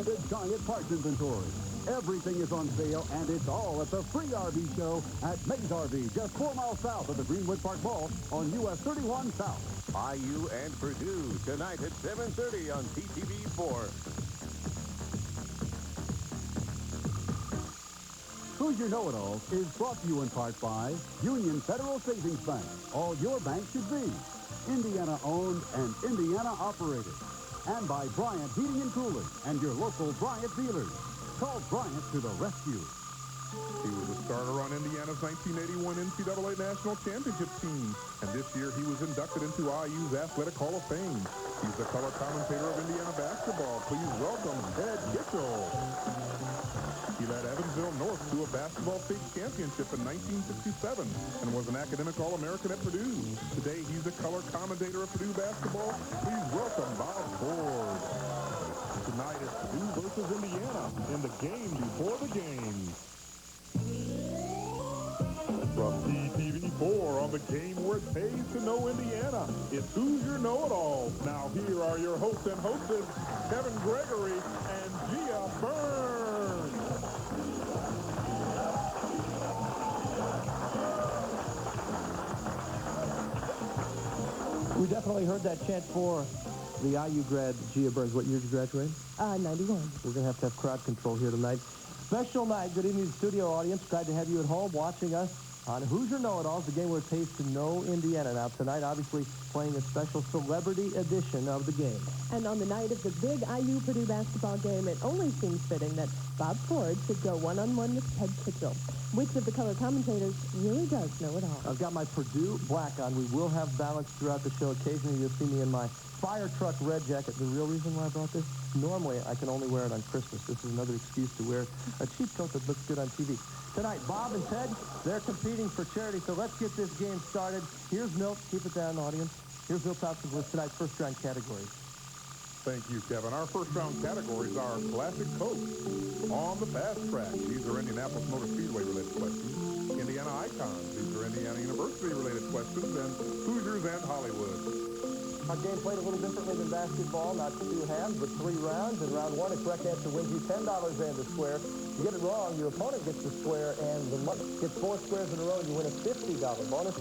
unlimited giant parts inventory. Everything is on sale, and it's all at the free RV show at Mays RV, just 4 miles south of the Greenwood Park Mall on US 31 South. IU and Purdue tonight at 7:30 on TTV4. Hoosier Know-It-Alls is brought to you in part by Union Federal Savings Bank. All your bank should be. Indiana owned and Indiana operated. And by Bryant Heating and Cooling and your local Bryant dealers. Call Bryant to the rescue. He was a starter on Indiana's 1981 NCAA National Championship team, and this year he was inducted into IU's Athletic Hall of Fame. He's the color commentator of Indiana basketball. Please welcome Ted Kitchell. He led Evansville North to a basketball state championship in 1967 and was an academic All-American at Purdue. Today, he's the color commentator of Purdue basketball. Please welcome Bob Ford. Tonight, it's Purdue versus Indiana in the game before the game. From TTV4 on the game where it pays to know Indiana, it's Hoosier Know-It-All. Now, here are your hosts and hostess, Kevin Gregory and Gia Burns. We definitely heard that chant for the IU grad, Gia Burns. What year did you graduate? 91. We're going to have crowd control here tonight. Special night. Good evening, studio audience. Glad to have you at home watching us on Hoosier Know-It-Alls, the game where it pays to know Indiana. Now, tonight, obviously, playing a special celebrity edition of the game. And on the night of the big IU-Purdue basketball game, it only seems fitting that Bob Ford should go one-on-one with Ted Kitchell. Which of the color commentators really does know it all? I've got my Purdue black on. We will have balance throughout the show. Occasionally, you'll see me in my fire truck red jacket. The real reason why I brought this, normally I can only wear it on Christmas. This is another excuse to wear a cheap coat that looks good on TV. Tonight, Bob and Ted, they're competing for charity, so let's get this game started. Here's Milt. Keep it down, audience. Here's Milt Thompson with tonight's first-round categories. Thank you, Kevin. Our first-round categories are Classic Coke, On the Fast Track. These are Indianapolis Motor Speedway-related questions. Indiana Icons. These are Indiana University-related questions. And Hoosiers and Hollywood. Our game played a little differently than basketball, not 2 halves, but 3 rounds. In round 1, a correct answer wins you $10 and a square. You get it wrong, your opponent gets the square, and the gets 4 squares in a row, and you win a $50 bonus.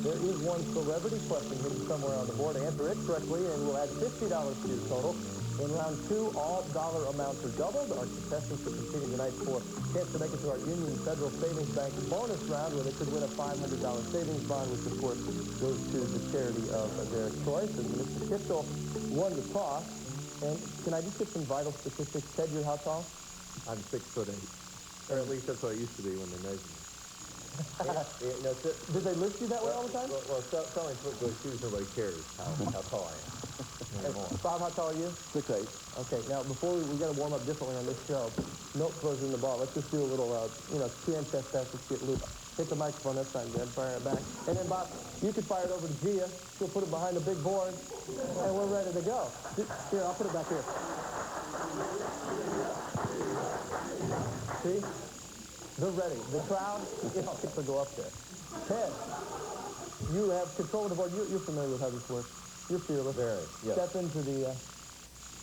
There is one celebrity question hidden somewhere on the board. Answer it correctly, and we'll add $50 to your total. In round 2, all dollar amounts are doubled. Our contestants are competing tonight for a chance to make it to our Union Federal Savings Bank bonus round, where they could win a $500 savings bond, which, of course, goes to the charity of their choice. And Mr. Kitchell won the toss. And can I just get some vital statistics? Ted, you're how tall? I'm 6'8", or at least that's what I used to be when they measured me. Did they list you that way all the time? Well, selling football shoes, nobody cares how tall I am. Bob, how tall are you? 6'8". Okay, now before we got to warm up differently on this show. Milt throws in the ball. Let's just do a little, TN test. Let's get loose. Hit the microphone. That's fine. Go ahead, fire it back. And then, Bob, you can fire it over to Gia. She'll put it behind the big board, and we're ready to go. Here, I'll put it back here. See? They're ready. The crowd, will go up there. Ted, you have control of the board. You're familiar with how this works. You're fearless. Very, yes. Step into the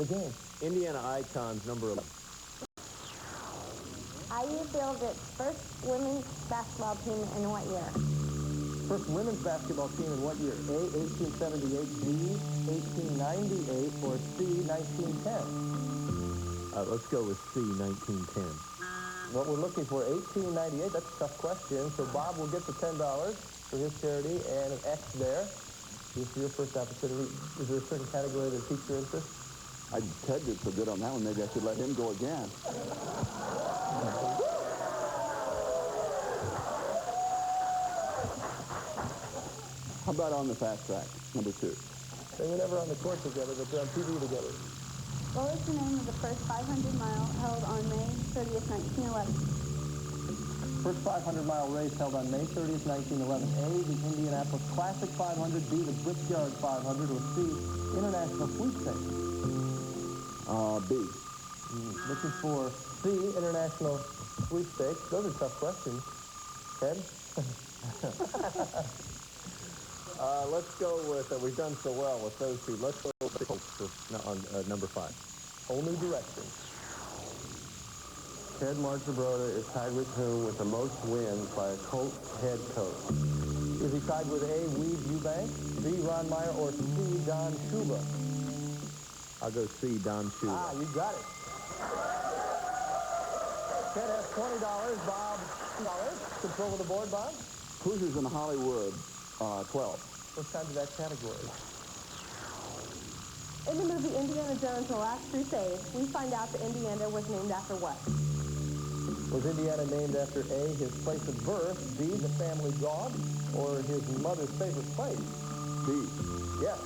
game. Indiana Icons, number 11. IU fields its first women's basketball team in what year? First women's basketball team in what year? A, 1878, B, 1898, or C, 1910? Let's go with C, 1910. What we're looking for, 1898, that's a tough question. So Bob will get the $10 for his charity and an X there. This is your first opportunity. Is there a certain category that piques your interest? Ted did so good on that one. Maybe I should let him go again. How about on the fast track, number 2? They were never on the court together, but they're on TV together. What was the name of the first 500-mile held on May 30th, 1911? First 500-mile race held on May 30th, 1911. A, the Indianapolis Classic 500, B, the Brickyard 500, or C, International Sweepstakes? B. Looking for C, International Sweepstakes. Those are tough questions. Ted? Let's go with, we've done so well with those two. Let's go with on number 5. Whole new direction. Ted Marchibroda is tied with whom with the most wins by a Colts head coach? Is he tied with A, Weed Eubank, B, Ron Meyer, or C, Don Shula? I'll go C, Don Shula. Ah, you got it. Ted has $20. Bob, $10. Control of the board, Bob? Hoosiers in Hollywood, 12. First time to that category. In the movie Indiana Jones and the Last Crusade, we find out that Indiana was named after what? Was Indiana named after A, his place of birth, B, the family dog, or his mother's favorite place? B. Yes.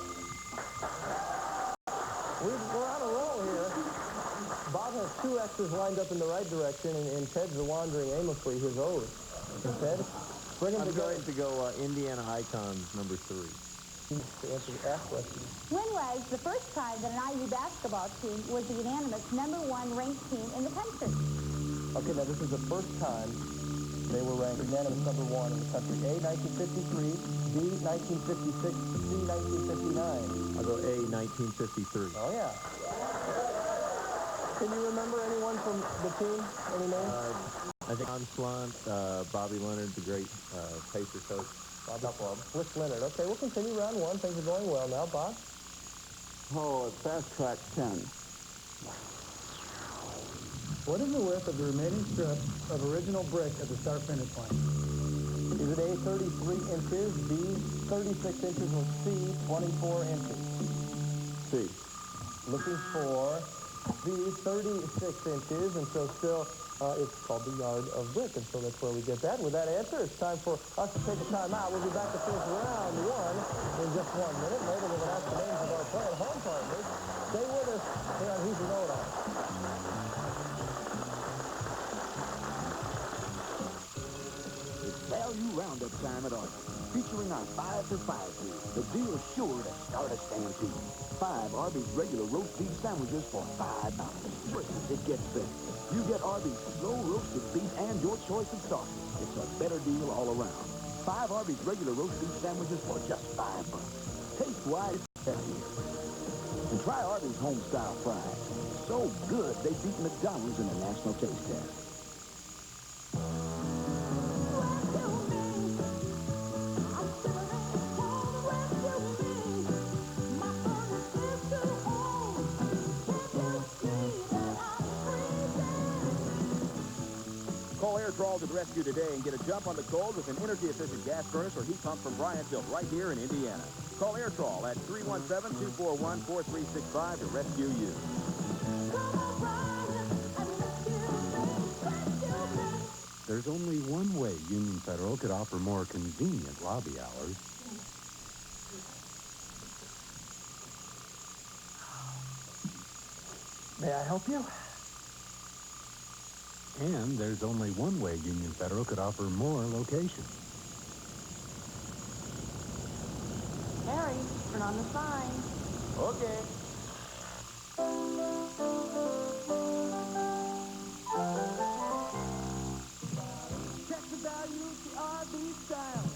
We're on a roll here. Bob has 2 X's lined up in the right direction, and Ted's wandering aimlessly his O's. And Ted, bring them I'm together. going to go Indiana Icons, number 3. To answer the F question. When was the first time that an IU basketball team was the unanimous #1 ranked team in the country? Okay, now this is the first time they were ranked unanimous #1 in the country. A, 1953, B, 1956, C, 1959. I'll go A, 1953. Oh, yeah. Can you remember anyone from the team? Any names? I think Don Slunt, Bobby Leonard, the great Pacer coach. Bob. Flick Leonard. Okay, we'll continue round 1. Things are going well now. Bob? Oh, fast track 10. What is the width of the remaining strip of original brick at the start-finish line? Is it A, 33 inches, B, 36 inches, or C, 24 inches? C. Looking for B, 36 inches, and so still it's called the yard of brick, and so that's where we get that. With that answer, it's time for us to take a time out. We'll be back to finish round 1 in just 1 minute. Later, we're going to ask the names of our playing home partners. Stay with us here on Hoosier Know-It-All. It's Value Roundup time at Arby's, featuring our 5 for 5 deal. The deal is sure to start a stampede. 5 Arby's regular roast beef sandwiches for $5. Versus it gets better. You get Arby's slow roasted beef and your choice of sauces. It's a better deal all around. 5 Arby's regular roast beef sandwiches for just $5. Taste-wise, it's heavier. And try Arby's home-style fries. So good, they've beaten McDonald's in the national taste test. Call Airtrol to the rescue today and get a jump on the cold with an energy-efficient gas furnace or heat pump from Bryant built right here in Indiana. Call Airtrol at 317-241-4365 to rescue you. There's only one way Union Federal could offer more convenient lobby hours. May I help you? And there's only one way Union Federal could offer more locations. Harry, turn on the sign. Okay. Check the value of the RV style.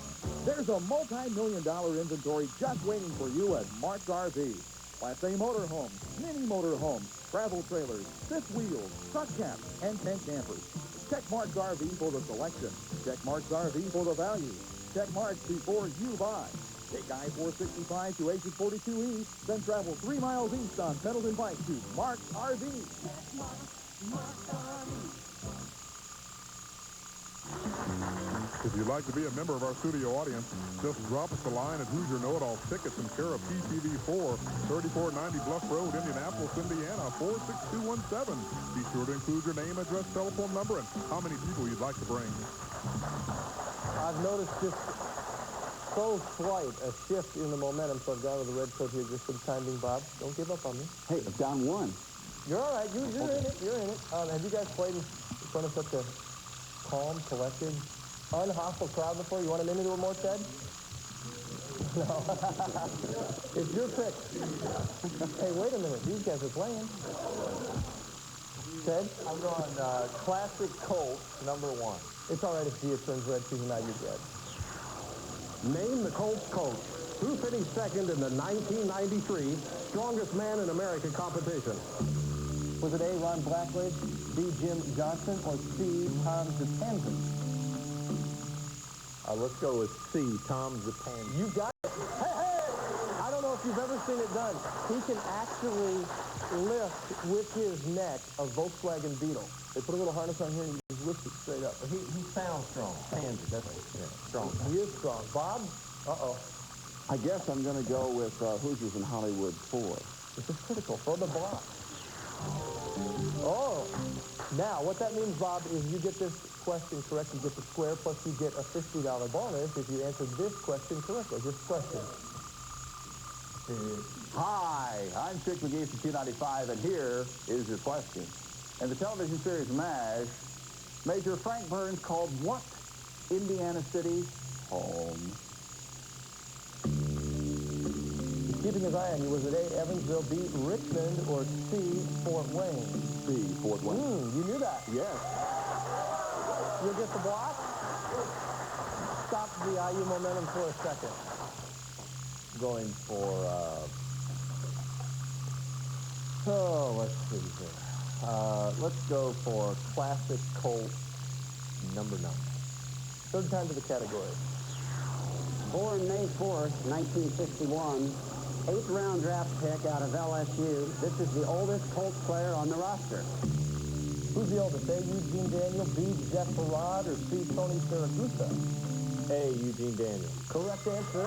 There's a multi-million-dollar inventory just waiting for you at Mark's RV. Class A motorhomes, mini motorhomes, travel trailers, fifth wheels, truck caps, and tent campers. Check Mark's RV for the selection. Check Mark's RV for the value. Check Mark's before you buy. Take I-465 to exit 42E, then travel 3 miles east on Pendleton Pike to Mark's RV. Check Mark's RV. If you'd like to be a member of our studio audience, just drop us a line at Hoosier Know-It-All Tickets in care of PTV4, 3490 Bluff Road, Indianapolis, Indiana, 46217. Be sure to include your name, address, telephone number, and how many people you'd like to bring. I've noticed just so slight a shift in the momentum, so I've gone with the red coat here just for the time being. Bob, don't give up on me. Hey, it's down 1. You're all right. You're in it. You're in it. Have you guys played in front of such a calm, collected, unhostile crowd before? You want to name it a little more, Ted? No. It's your pick. Hey, wait a minute. These guys are playing. Ted? I'm going classic Colt, number 1. It's all right if Gia turns red. She's not you, Ted. Name the Colts coach. Who finished second in the 1993 Strongest Man in America competition? Was it A, Ron Blackledge, B, Jim Johnson, or C, Tom Zipanzin? Let's go with C, Tom Zipanzin. You got it. Hey! I don't know if you've ever seen it done. He can actually lift with his neck a Volkswagen Beetle. They put a little harness on here and he just lifts it straight up. He sounds strong. Panzer, that's strong. He is strong. Bob? Uh-oh. I guess I'm going to go with Hoosiers in Hollywood 4. This is critical for the block. Oh. Now, what that means, Bob, is you get this question correct, you get the square, plus you get a $50 bonus if you answer this question correctly. This question. Hi, I'm Chick McGee from Q95, and here is your question. In the television series MASH, Major Frank Burns called what Indiana city home? He's keeping his eye on you. Was it A, Evansville, B, Richmond, or C, Fort Wayne? C, Fort Wayne. You knew that. Yes. You'll get the block. Stop the IU momentum for a second. Going for, let's see here. Let's go for Classic Colt number 9. Third time to the category. Born May 4th, 1961, 8th round draft pick out of LSU. This is the oldest Colts player on the roster. Who's the oldest? A, Eugene Daniel, B, Jeff Farad, or C, Tony Siragusa? A, Eugene Daniel. Correct answer.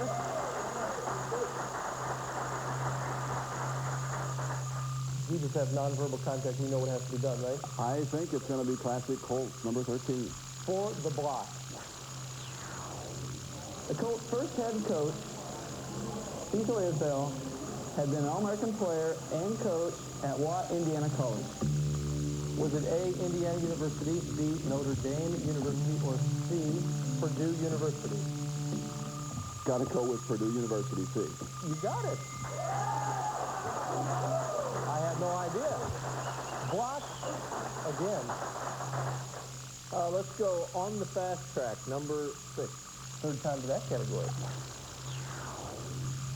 You just have nonverbal contact. You know what has to be done, right? I think it's going to be Classic Colts number 13. For the block. The Colts' first head coach, Cecil Isbell, had been an All-American player and coach at Watt Indiana College. Was it A, Indiana University, B, Notre Dame University, or C, Purdue University? Got to go with Purdue University, C. You got it. I had no idea. Block again. Let's go on the fast track, number 6. Third time to that category.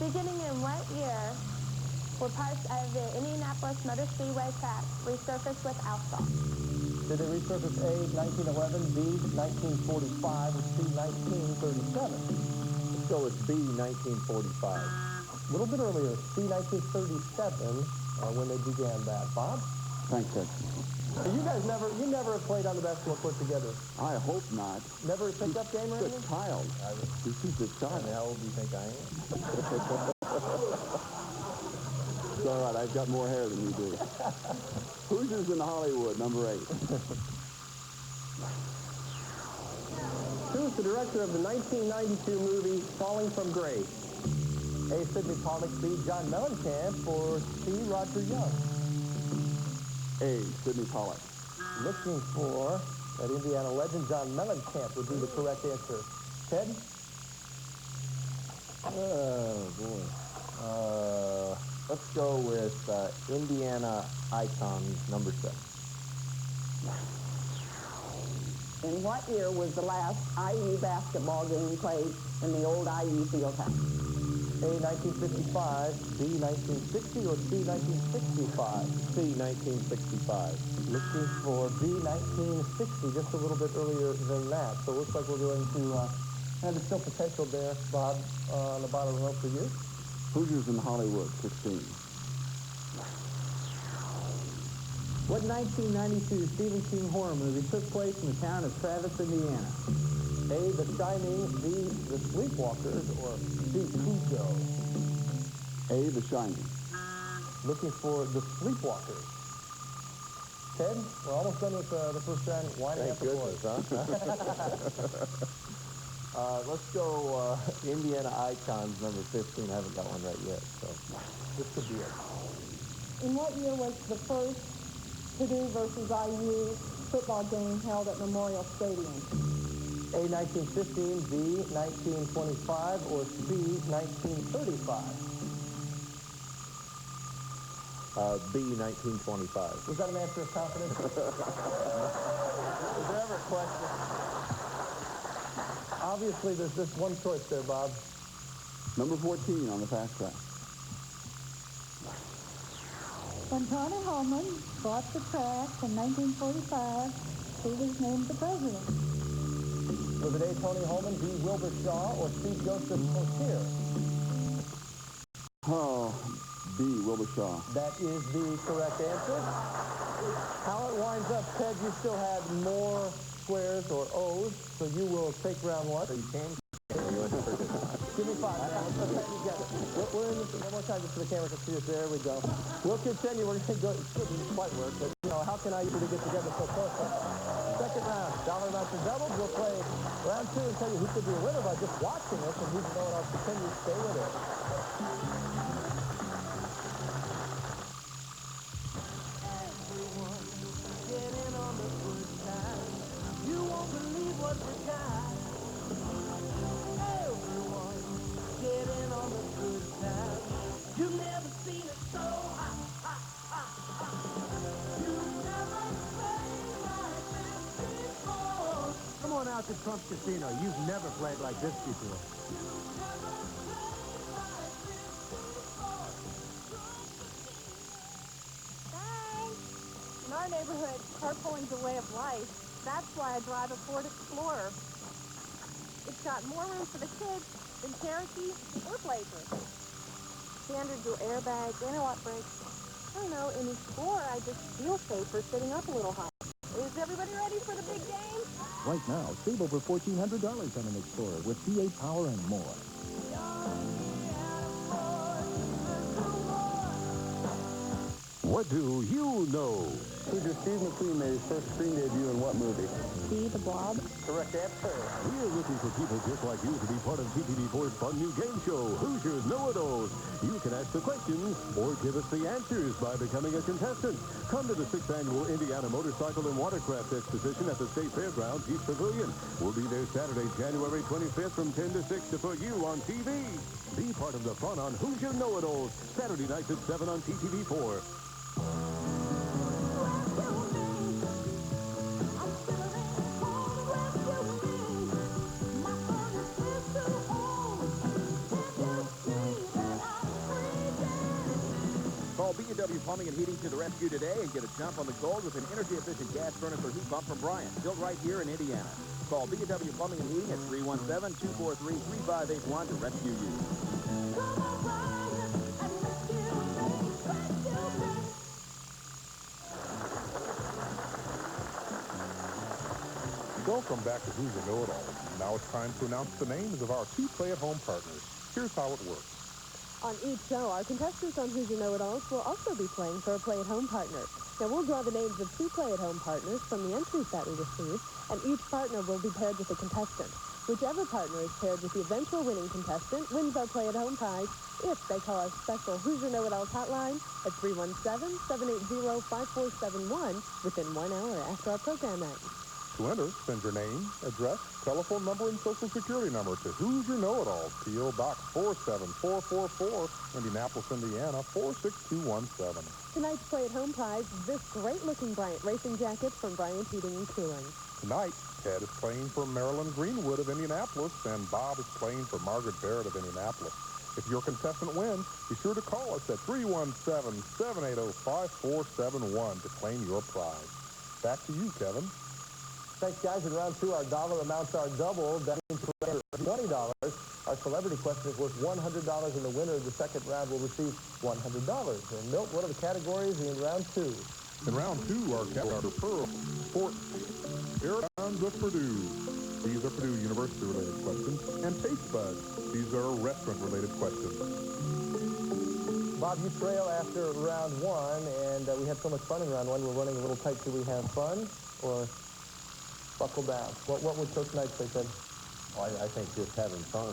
Beginning in what year were parts of the Indianapolis Motor Speedway track resurfaced with asphalt? Did they resurface A, 1911, B, 1945, or C, 1937? Let's go with B, 1945. A little bit earlier, C, 1937, when they began that. Bob? Thanks, Ted. You guys you never have played on the basketball court together. I hope not. Never a pickup game or He's anything? a child. This is a child. How old do you think I am? It's all right. I've got more hair than you do. Hoosiers in Hollywood, number 8. Who is the director of the 1992 movie Falling from Grace? A, Sidney Pollack, B, John Mellencamp, or C, Roger Young? A, Sidney Pollack. Looking for that Indiana legend, John Mellencamp, would be the correct answer. Ted? Oh, boy. Let's go with Indiana Icons, number 7. In what year was the last IU basketball game played in the old IU Fieldhouse? A, 1955, B, 1960, or C, 1965? C, 1965. Looking for B, 1960, just a little bit earlier than that. So it looks like we're going to have still potential there, Bob, on the bottom row for you. Hoosiers in Hollywood, 16. What 1992 Stephen King horror movie took place in the town of Travis, Indiana? A, The Shining, B, The Sleepwalkers, or C, Cujo? A, The Shining. Looking for The Sleepwalkers. Ted, we're almost done with the first round. Winding up the boys, huh? Let's go Indiana Icons, number 15. I haven't got one right yet, so this could be it. In what year was the first Purdue versus IU football game held at Memorial Stadium? A, 1915, B, 1925, or C, 1935? B, 1925. Was that an answer of confidence? Was there ever a question? Obviously, there's just one choice there, Bob. Number 14 on the fast track. When Tony Holman bought the track in 1945, he was named the president. Was it A. Tony Holman, B. Wilbur Shaw, or C. Joseph Hoosier? Oh, B. Wilbur Shaw. That is the correct answer. How it winds up, Ted, you still had more squares or O's, so you will take round one. So you can. Give me 5, man. Let's take you together. We're in this one more time just so the camera can see us. There we go. We'll continue. We're going to go. It didn't quite work, but, you know, how can I usually get together so close? Second round. Dollar amounts are doubled. We'll play round 2 and tell you who could be a winner by just watching us, and who's going to continue. Stay with us. Come on out to Trump's Casino. You've never played like this before. Thanks. In our neighborhood, carpooling's a way of life. That's why I drive a Ford Explorer. It's got more room for the kids than Cherokee or Blazer. Standard dual airbags, anti-lock brakes. I don't know, in the Explorer, I just feel safer sitting up a little high. Is everybody ready for the big game? Right now, save over $1,400 on an Explorer with V8 power and more. What do you know? Hoosier Steve McQueen made his first screen debut in what movie? See the Blob? Correct answer. We're looking for people just like you to be part of TTV4's fun new game show, Hoosiers Know-It-Alls. You can ask the questions or give us the answers by becoming a contestant. Come to the 6th Annual Indiana Motorcycle and Watercraft Exposition at the State Fairgrounds East Pavilion. We'll be there Saturday, January 25th from 10 to 6 to put you on TV. Be part of the fun on Hoosier Know-It-Alls, Saturday nights at 7 on TTV4. Call B&W Plumbing and Heating to the rescue today and get a jump on the gold with an energy-efficient gas furnace or heat pump from Bryant, built right here in Indiana. Call B&W Plumbing and Heating at 317-243-3581 to rescue you. Welcome back to Hoosier Know-It-Alls. Now it's time to announce the names of our 2 play-at-home partners. Here's how it works. On each show, our contestants on Hoosier Know-It-Alls will also be playing for a play-at-home partner. Now, we'll draw the names of 2 play-at-home partners from the entries that we receive, and each partner will be paired with a contestant. Whichever partner is paired with the eventual winning contestant wins our play-at-home prize if they call our special Hoosier Know-It-Alls hotline at 317-780-5471 within 1 hour after our program ends. To enter, send your name, address, telephone number, and Social Security number to Hoosier Know-It-Alls, P.O. Box 47444, Indianapolis, Indiana, 46217. Tonight's play-at-home prize is this great-looking Bryant racing jacket from Bryant Heating and Cooling. Tonight, Ted is playing for Marilyn Greenwood of Indianapolis, and Bob is playing for Margaret Barrett of Indianapolis. If your contestant wins, be sure to call us at 317-780-5471 to claim your prize. Back to you, Kevin. Thanks, guys. In round 2, our dollar amounts are doubled. That means for $20. Our celebrity question is worth $100, and the winner of the second round will receive $100. And Milt, what are the categories in round 2? In round 2, our categories are Pearl, Sports, Airlines of Purdue. These are Purdue University-related questions. And Taste Buds. These are restaurant-related questions. Bob, you trail after round 1, and we had so much fun in round 1. We're running a little tight. Do we have fun or buckle down? What would Coach Knight say, Ted? Oh, I think just having fun.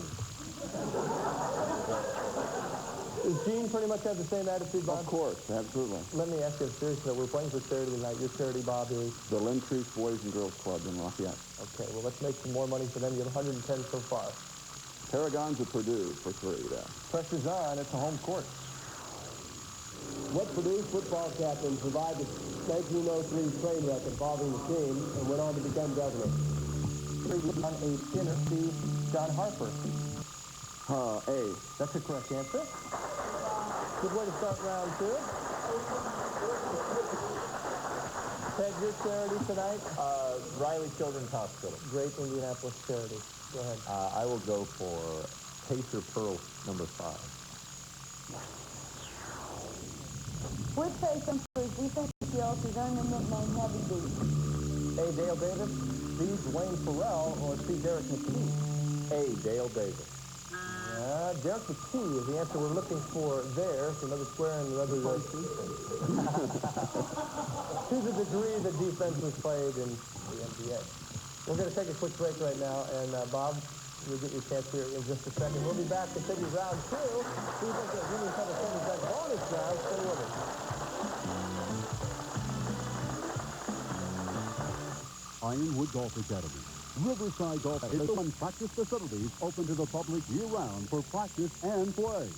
Does Gene pretty much have the same attitude, Bob? Of course, absolutely. Let me ask you a serious note. We're playing for charity tonight. Your charity, Bob, is? The Lincrease Boys and Girls Club in Lafayette. Okay, well, let's make some more money for them. You have 110 so far. Paragons of Purdue for 3 there. Pressure's on. It's a home court. What Purdue football captain survived the 1903 train wreck involving the team and went on to become governor? On a dinner, see John Harper. A. That's the correct answer. Good way to start round 2. Ted, your charity tonight? Riley Children's Hospital. Great Indianapolis charity. Go ahead. I will go for Pacer Pearl number 5. With faith and defensive skills, he's earned the nickname Heavy D. A. Dale Davis, B. Dwayne Farrell, or C. Derek McKee? A. Dale Davis. Derek McKee is the answer we're looking for there. So another square and another to the degree that defense was played in the NBA. We're going to take a quick break right now, and Bob, you'll get your chance here in just a second. We'll be back to continue round 2. See if the Union Federal Savings Bank bonus round. Stay with us. Ironwood Golf Academy. Riverside Golf is the one practice facilities open to the public year-round for practice and play.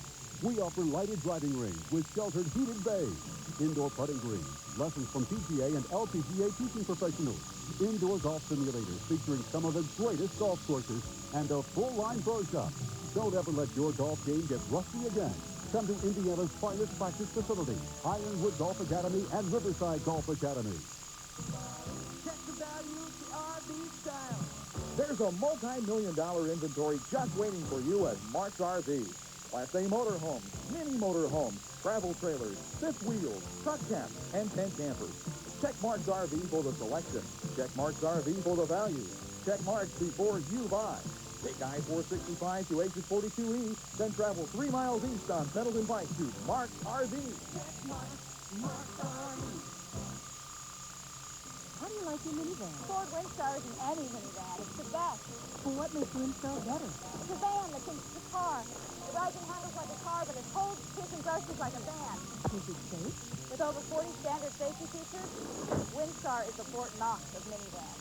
We offer lighted driving range with sheltered heated bays, indoor putting greens, lessons from PGA and LPGA teaching professionals, indoor golf simulators featuring some of the greatest golf courses, and a full-line pro shop. Don't ever let your golf game get rusty again. Come to Indiana's finest practice facility, Ironwood Golf Academy and Riverside Golf Academy. Check the value at the RV style. There's a multi-million-dollar inventory just waiting for you at Mark's RV. Class A motorhomes, mini motorhomes, travel trailers, fifth wheels, truck caps, and tent campers. Check Mark's RV for the selection. Check Mark's RV for the value. Check Mark's before you buy. Take I-465 to exit 42E, then travel 3 miles east on Pendleton Pike to Mark's RV. Check Mark's RV. How do you like your minivan? Ford Windstar isn't any minivan. It's the best. Well, what makes Windstar better? It's a van that thinks it's a car. It rides and handles like a car, but it holds, picks, and groceries like a van. Is it safe? With over 40 standard safety features, Windstar is the Fort Knox of minivans.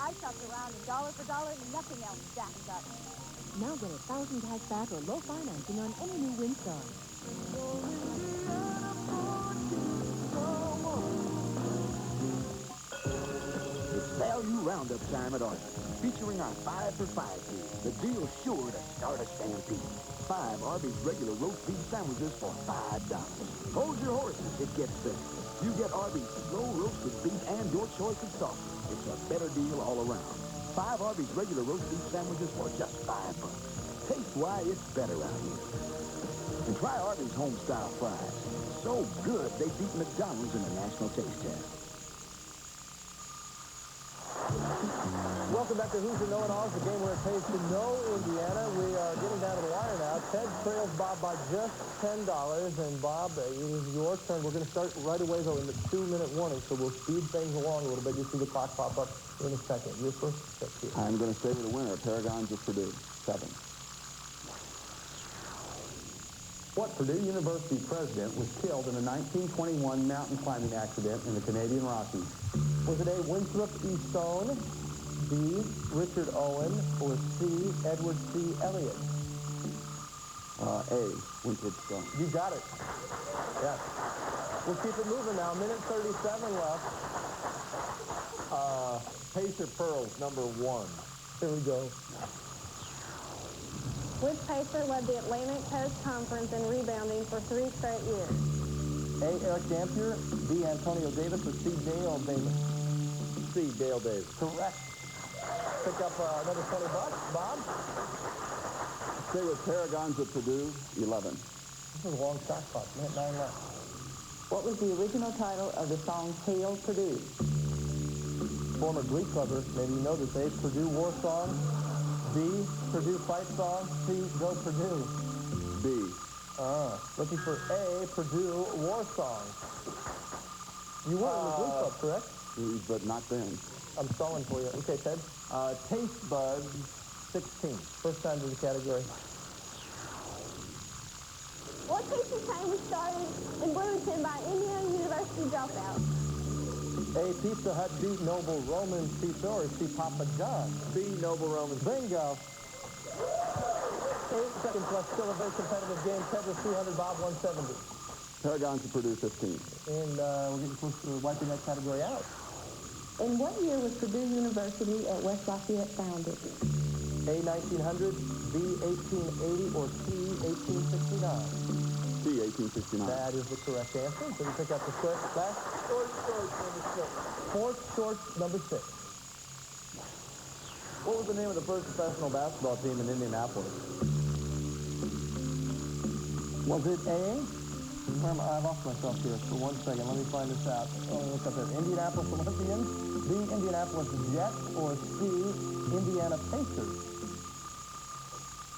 I shopped around, and dollar for dollar, nothing else stacks up. Now get 1,000 cash back or low financing on any new Windstar. It's value roundup time at Arby's, featuring our 5 for 5 deal. The deal's sure to start a stampede. 5 Arby's regular roast beef sandwiches for $5. Hold your horses, it gets better. You get Arby's slow roasted beef and your choice of sauce. It's a better deal all around. 5 Arby's regular roast beef sandwiches for just $5. Taste why it's better out here. And try Arby's home-style fries. So good, they beat McDonald's in the national taste test. Welcome back to Hoosier Know-It-Alls, the game where it pays to know Indiana. We are getting down to the wire now. Ted trails Bob by just $10. And Bob, it is your turn. We're going to start right away, though, in the 2-minute warning, so we'll speed things along a little bit. You'll see the clock pop up in a second. Your first pick here. I'm going to stay with the winner, Paragons of Purdue, 7. What Purdue University president was killed in a 1921 mountain climbing accident in the Canadian Rockies? Was it A, Winthrop E. Stone, B, Richard Owen, or C, Edward C. Elliott? A, Winthrop Stone. You got it. Yeah. We'll keep it moving now. Minute 37 left. Pacer Pearls, number 1. Here we go. Which Pacer led the Atlantic Coast Conference in rebounding for 3 straight years? A, Eric Dampier, B, Antonio Davis, or C, Dale Davis? C, Dale Davis. Correct. Pick up another $20. Bob? Stay with Paragons of Purdue, 11. This is a long shot clock. Minute 9 left. What was the original title of the song Hail Purdue? Former Glee cover, maybe you know this, A, Purdue War Song, B, Purdue Fight Song, C, Go Purdue. B. Looking for A, Purdue War Song. You were in the Glee Club, correct? But not then. I'm stalling for you. Okay, Ted. Taste Buds, 16. First time to the category. What pizza chain was started in Bloomington by Indiana University dropouts? A, Pizza Hut, B, Noble Roman Pizza, or C, Papa John? B, Noble Roman. Bingo. 8 seconds left, still a very competitive game. Ted with 200, Bob 170. Paragons of Purdue, 15. And we're getting close to wiping that category out. In what year was Purdue University at West Lafayette founded? A, 1900, B, 1880, or C, 1869? C, 1869. That is the correct answer. So we pick up the square back. Fourth short, number 6. Fourth short, number 6. What was the name of the first professional basketball team in Indianapolis? Was it A? Remember, I lost myself here for 1 second. Let me find this out. Look up there. Indianapolis Olympians, B, Indianapolis Jets, or C, Indiana Pacers?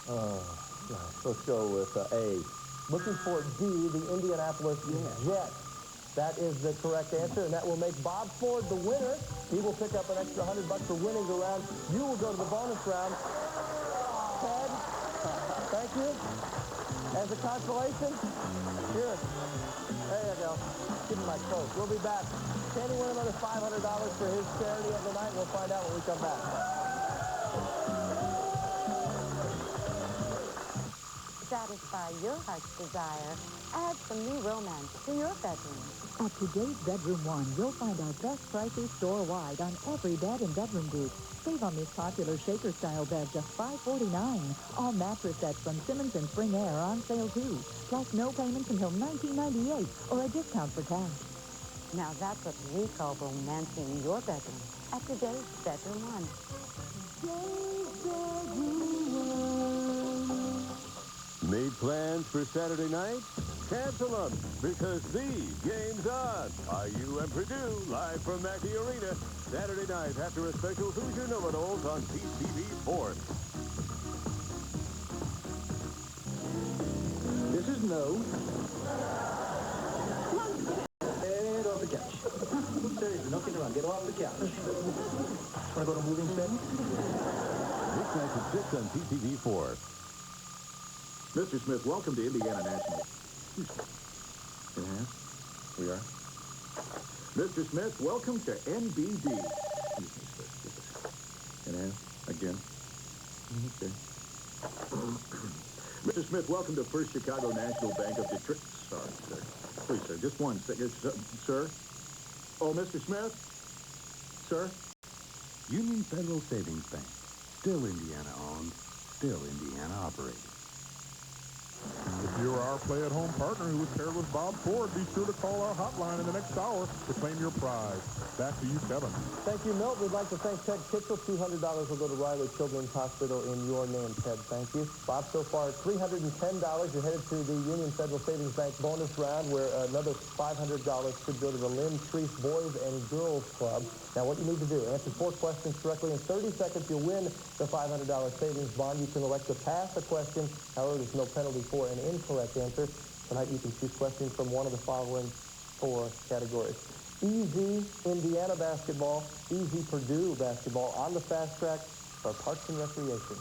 Oh, gosh. Let's go with A. Looking for D, the Indianapolis Jets. That is the correct answer, and that will make Bob Ford the winner. He will pick up an extra $100 for winning the round. You will go to the bonus round. Ted, thank you. As a consolation, here. There you go. Give me my coat. We'll be back. Can he win another $500 for his charity of the night? We'll find out when we come back. Satisfy your heart's desire. Add some new romance to your bedroom. At today's Bedroom One, you'll find our best prices store-wide on every bed and bedroom group. Save on this popular shaker-style bed, just $549. All mattress sets from Simmons and Spring Air are on sale, too. Plus, no payments until $19.98 or a discount for cash. Now that's what we call romancing your bedroom. At today's Bedroom One. Made plans for Saturday night? Cancel them, because the game's on. IU and Purdue, live from Mackey Arena, Saturday night after a special Hoosier Know-It-Alls on TCV Sports. This is no. Get off the couch. Seriously, don't get around. Get off the couch. Want to go to a moving set? Weeknights at 6 on TCV 4. Mr. Smith, welcome to Indiana National. We are. Mr. Smith, welcome to NBD. Again. Okay. Mr. Smith, welcome to First Chicago National Bank of Detroit. Sorry, sir. Please, sir, just 1 second. Sir? Oh, Mr. Smith? Sir? Union Federal Savings Bank. Still Indiana-owned, still Indiana-operated. If you're our play-at-home partner who was paired with Bob Ford, be sure to call our hotline in the next hour to claim your prize. Back to you, Kevin. Thank you, Milt. We'd like to thank Ted Kitchell. $200 will go to Riley Children's Hospital in your name, Ted. Thank you. Bob, so far, $310. You're headed to the Union Federal Savings Bank bonus round, where another $500 could go to the Lynn Treese Boys and Girls Club. Now, what you need to do, answer 4 questions correctly. In 30 seconds, you'll win the $500 savings bond. You can elect to pass a question. However, there's no penalty for an incorrect answer. Tonight, you can choose questions from one of the following 4 categories. Easy Indiana basketball, easy Purdue basketball, on the fast track, or Parks and Recreation.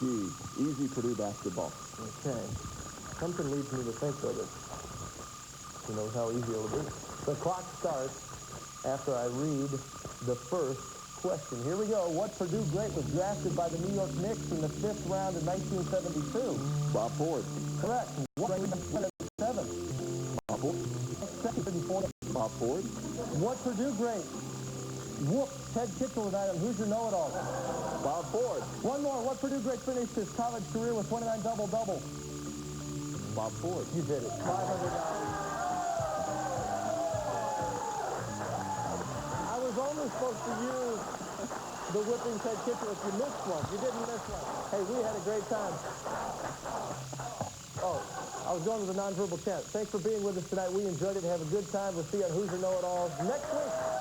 G, easy Purdue basketball. Okay. Something leads me to think, though, that who knows how easy it'll be. The clock starts after I read the first question. Here we go. What Purdue great was drafted by the New York Knicks in the 5th round in 1972? Bob Ford. Correct. What ranked at 7? Bob Ford. Bob Ford. What Purdue great whooped Ted Kitchell tonight on Hoosier Know-It-Alls? Bob Ford. One more. What Purdue great finished his college career with 29 double-doubles? Bob Ford. You did it. $500. I was only supposed to use the whipping Ted Kitchell if you missed one. You didn't miss one. Hey, we had a great time. Oh, I was going with the nonverbal chant. Thanks for being with us tonight. We enjoyed it. Have a good time. We'll see you on Hoosier Know-It-Alls next week.